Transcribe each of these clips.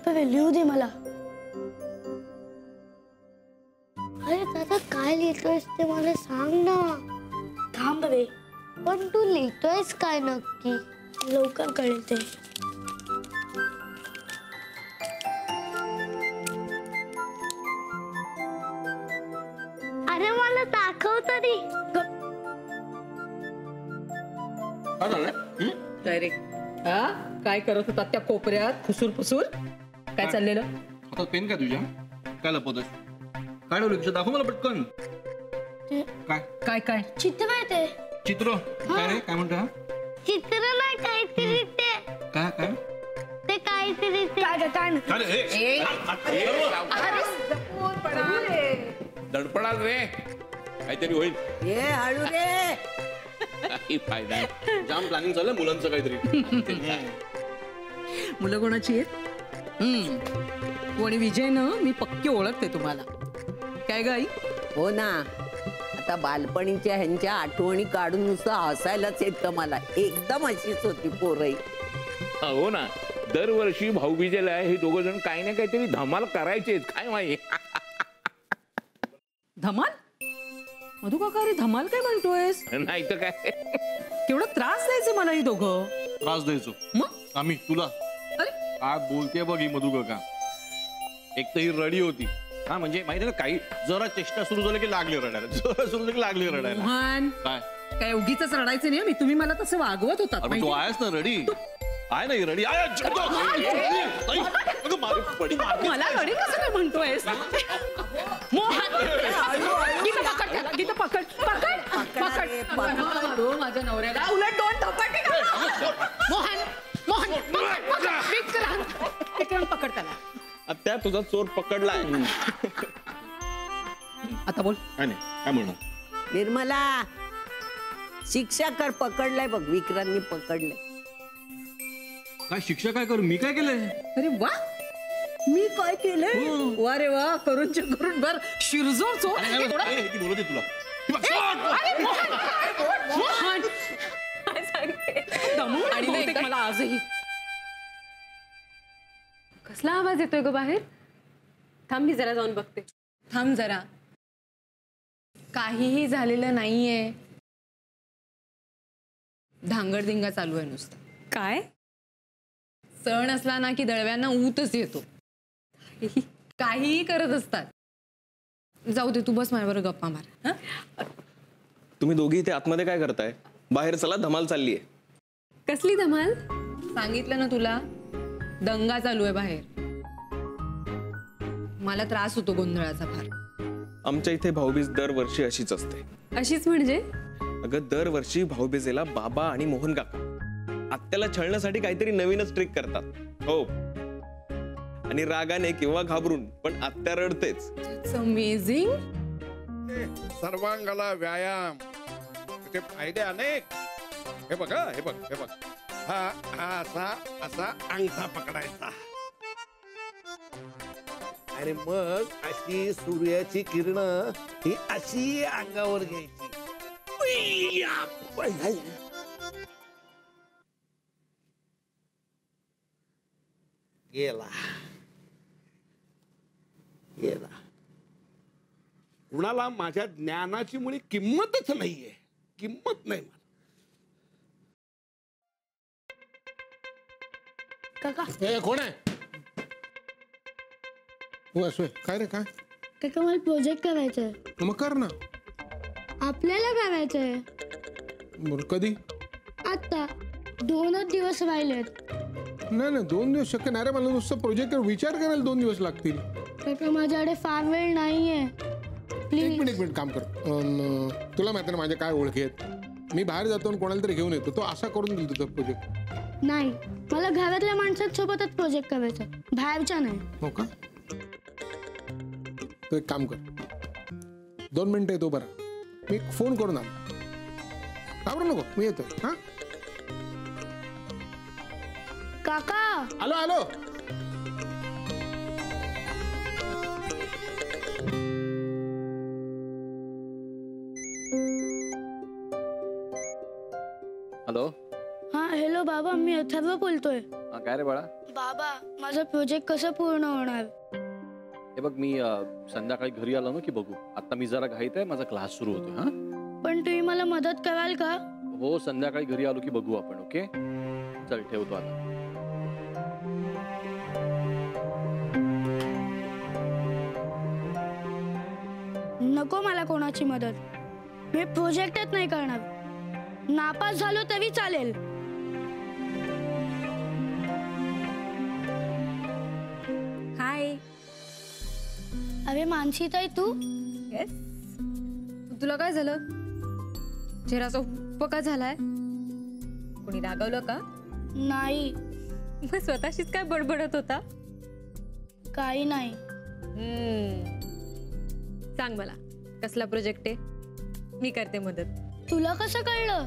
पप्पा लिहू दे मला. अरे दादा काय लिहितोयस ते मला सांग ना. थांब रे. पण तू लिहितोयस काय नक्की? लवकर कळेल ते. अरे मला दाखव तरी. काय रे हा काय करत होता त्या कोपऱ्यात खुसूर फुसूर? काय चाललेलं? आता पेन काय तुझ्या? काय लपवतोय? काय लक्ष दाखव मला पटकन. काय काय काय चित्र आहे ते. चित्र? काय रे काय म्हणतो? चित्र नाही काहीतरी ते. काय काय ते काहीतरी दडपणात रे काहीतरी होईल. ये हळू रे. काही फायदा नाही. जाम प्लॅनिंग चाललंय मुलांचं काहीतरी. मुलं कोणाची आहेत? कोणी विजय ना मी पक्की ओळखते तुम्हाला. काय गाई? हो ना. आता बालपणीच्या ह्यांच्या आठवणी काढून नुसतं हसायलाच येतं मला. एकदम अशीच होती पोरही. हो ना. दरवर्षी भाऊबीजेला हे दोघं जण काही ना काहीतरी धमाल करायचेच. काय माहिती? धमाल? मधु काका रे धमाल काय म्हणतोयस? नाही तर काय. केवढा त्रास द्यायचं मला ही दोघं. त्रास द्यायचो मग आम्ही तुला? अरे काय बोलते बघ ही मधु काका. एक तर ही रडी होती. हा म्हणजे माहिती ना काही जरा चेष्टा सुरू झालं की लागले रडायला. जरा सुरू झालं की लागले रडायला. मोहन काय काय उगीच रडायचं नाही. मी तुम्ही मला तसं वागवत होतात. अरे तू आहेस ना रडी. आहे ना ही रडी. मला रडी कसं काय म्हणतोयस? मोहन गीता पकड त्याला. गीता पकड पकड पकड. माझ्या नवऱ्याला उलट दोन थपाटी घाल. मोहन मोहन विक्रांत पकड त्याला. त्या तुझा चोर पकडलाय. आता बोल. काय नाही काय म्हणणार? निर्मला शिक्षा कर. पकडलाय बघ विक्रांतनी पकडलंय. काय शिक्षा काय करू? मी काय केलंय? अरे वा मी काय केलंय? वा रे वा. करूनच्या करून बर शिरजोर चोर. बोलते तुला. आणि मला आजही कसला आवाज येतोय ग बाहेर? थांब मी जरा जाऊन बघते. थांब जरा. काहीही झालेलं नाहीये. धांगडधिंगा चालू आहे नुसतं. काय? सण असला ना की दळव्यांना ऊतच येतो. काहीही करत असतात. जाऊ दे तू बस माझ्याबरोबर गप्पा मार. तुम्ही दोघी इथे आतमध्ये काय करताय? बाहेर चला धमाल चालली आहे. कसली धमाल? सांगितलं ना तुला दंगा चालू आहे बाहेर. मला त्रास होतो गोंधळाचा फार. आमच्या इथे भाऊबीज दरवर्षी अशीच असते. अशीच म्हणजे? अगं दरवर्षी भाऊबीजेला बाबा आणि मोहन काका आत्याला छळण्यासाठी काहीतरी नवीनच ट्रिक करतात. हो आणि रागाने किंवा घाबरून पण आत्या रडतेच. It's amazing. सर्वांगाला व्यायाम त्याचे फायदे अनेक. हे बघ हे बघ हे बघ. हा हा असा असा अंगठा पकडायचा आणि मग अशी सूर्याची किरण ही अशी अंगावर घ्यायची. गेला गेला. कुणाला माझ्या ज्ञानाची मुळी किंमतच नाहीये. किंमत नाही मला. काका कोण आहे? काय रे काय? काका मला प्रोजेक्ट करायचंय. मग कर ना. आपल्याला करायचंय. बरं कधी? आता 2च दिवस राहिलेत. नाही नाही 2 दिवस शक्य नाही रे. मला नुसतं प्रोजेक्ट विचार करायला 2 दिवस लागतील. काका माझ्याकडे फार वेळ नाहीये. एक मिनिट काम कर. तुला माहिती ना माझ्या काय ओळखी आहेत. मी बाहेर जातो आणि कोणाला तरी घेऊन येतो. तो असा करून दिल तुझा प्रोजेक्ट. नाही मला घरातल्या माणसांसोबतच प्रोजेक्ट करायचा. बाहेरच्या नाही. हो का? तू एक काम कर. 2 मिनिटं येतो बरं. मी फोन करून आलो. घाबरू नको मी येतो. हा काका. आलो आलो. हॅलो. हा हॅलो बाबा मी अथर्व बोलतोय. काय रे बाळा? बाबा माझा प्रोजेक्ट कसं पूर्ण होणार? हे बघ मी संध्याकाळी घरी आलो ना की बघू. आता मी जरा घाईत आहे, माझा क्लास सुरू होतोय. हा पण तुम्ही मला मदत कराल का? हो, संध्याकाळी घरी आलो की बघू आपण. ओके चल ठेवतो आता. नको मला कोणाची मदत. मी प्रोजेक्टच नाही करणार. नापास झालो तरी चालेल. हाय. अरे मानसीताई तू? येस. तुला काय झालं? चेहराचा उपका झालाय? कोणी रागवलं का? नाही. मग स्वतःशीच काय बडबडत होता? काही नाही. सांग मला कसला प्रोजेक्ट आहे? मी करते मदत. तुला कसं कळलं?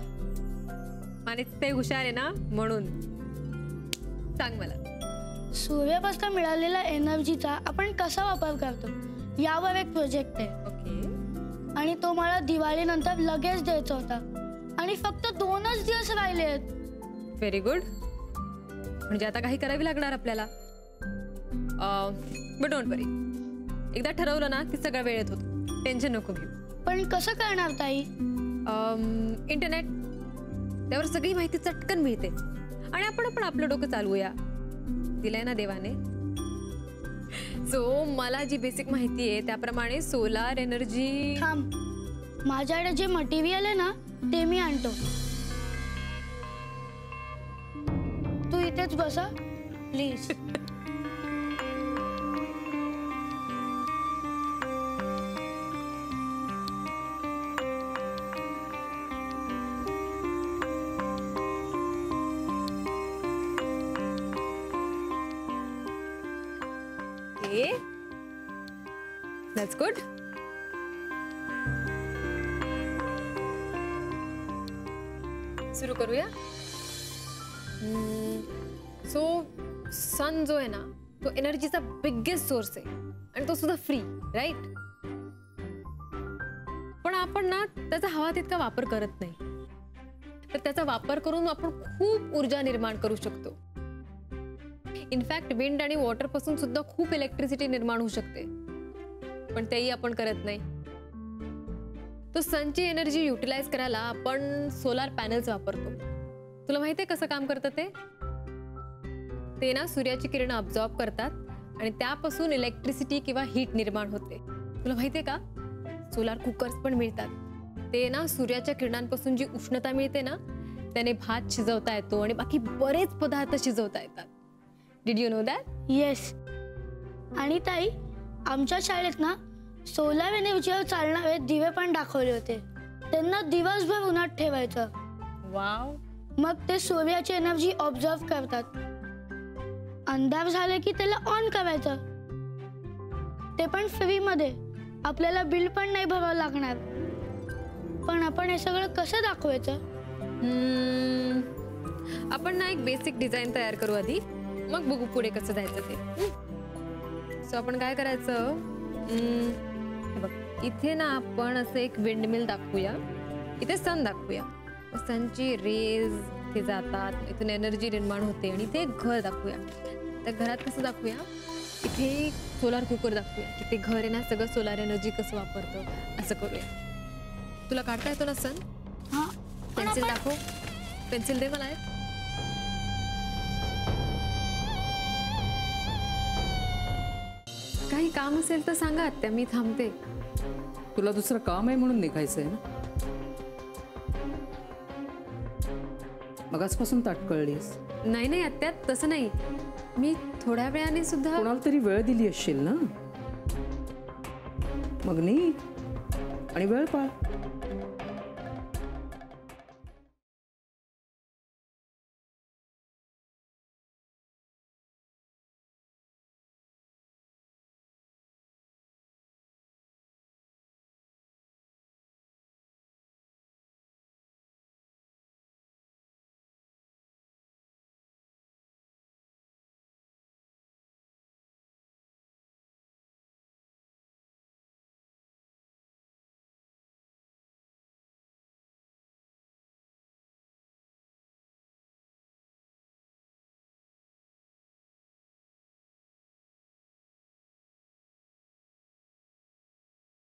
आणि ते हुशार आहे ना म्हणून. सांग मला. सूर्यापासून मिळालेल्या एनर्जीचा आपण कसा वापर करतो यावर एक प्रोजेक्ट आहे. ओके. आणि तो मला दिवाळीनंतर लगेच द्यायचा होता आणि फक्त 2च दिवस राहिलेत. Very good. म्हणजे आता काही करावी लागणार आपल्याला. बट डोंट वरी. एकदा ठरवलं ना की सगळा वेळेत होतो. टेन्शन नको घेऊ. पण कसं करणार ताई? इंटरनेट. त्यावर सगळी माहिती चटकन मिळते आणि आपण आपलं डोकं चालवूया. दिलंय ना देवाने. सो मला जी बेसिक माहिती आहे त्याप्रमाणे सोलार एनर्जी. थांब, माझ्याकडे जे मटेरियल आहे ना ते मी आणतो. तू इथेच बसा प्लीज. That's good. सुरू करूया. सो सन जो आहे ना तो एनर्जीचा बिगेस्ट सोर्स आहे आणि तो सुद्धा फ्री, राईट? पण आपण ना त्याचा हवा तितका वापर करत नाही. तर त्याचा वापर करून आपण खूप ऊर्जा निर्माण करू शकतो. इनफॅक्ट विंड आणि वॉटर पासून सुद्धा खूप इलेक्ट्रिसिटी निर्माण होऊ शकते. पण तेही आपण करत नाही. तो सनची एनर्जी युटिलाइज करायला आपण सोलार पॅनल्स वापरतो. तुला माहितीये कसं काम करतं ते? ते ना सूर्याची किरणं अब्झॉर्ब करतात आणि त्यापासून इलेक्ट्रिसिटी किंवा हीट निर्माण होते. तुला माहितीये का? सोलार कुकर्स पण मिळतात. ते ना सूर्याच्या किरणांपासून जी उष्णता मिळते ना त्याने भात शिजवता येतो आणि बाकी बरेच पदार्थ शिजवता येतात. Did you know that? Yes. आणि ताई आमच्या शाळेत ना सोलार एनर्जीवर चालणारे दिवे पण दाखवले होते. त्यांना दिवसभर उन्हात ठेवायचं. वाव. मग ते सूर्याची एनर्जी ऑब्झर्व करतात. अंधार झाले की त्याला ऑन करायचं. ते पण फ्री मध्ये. आपल्याला बिल पण नाही भरावं लागणार. पण आपण हे सगळं कसं दाखवायचं? आपण ना एक बेसिक डिझाईन तयार करू आधी, मग बघू पुढे कसं जायचं ते. सो आपण काय करायचं? बघ इथे ना आपण असं एक विंडमिल दाखवूया. इथे सन दाखवूया. सनची रेज ते जातात, इथून एनर्जी निर्माण होते आणि ते घर दाखवूया. त्या घरात कसं दाखवूया? इथे सोलार कुकर दाखवूया की ते घर आहे ना सगळं सोलार एनर्जी कसं वापरतं असं करूया. तुला काढता येतो ना सन? हा. पेन्सिल दाखव. पेन्सिल दे मला. काही काम असेल तर सांगा आत्या, मी थांबते. तुला दुसरं काम आहे म्हणून निघायचंय ना? मगाचपासून ताटकळलीस. नाही नाही आत्या, तसं नाही. मी थोड्या वेळाने सुद्धा. कोणाला तरी वेळ दिली असशील ना? मग नाही आणि वेळ पाळ.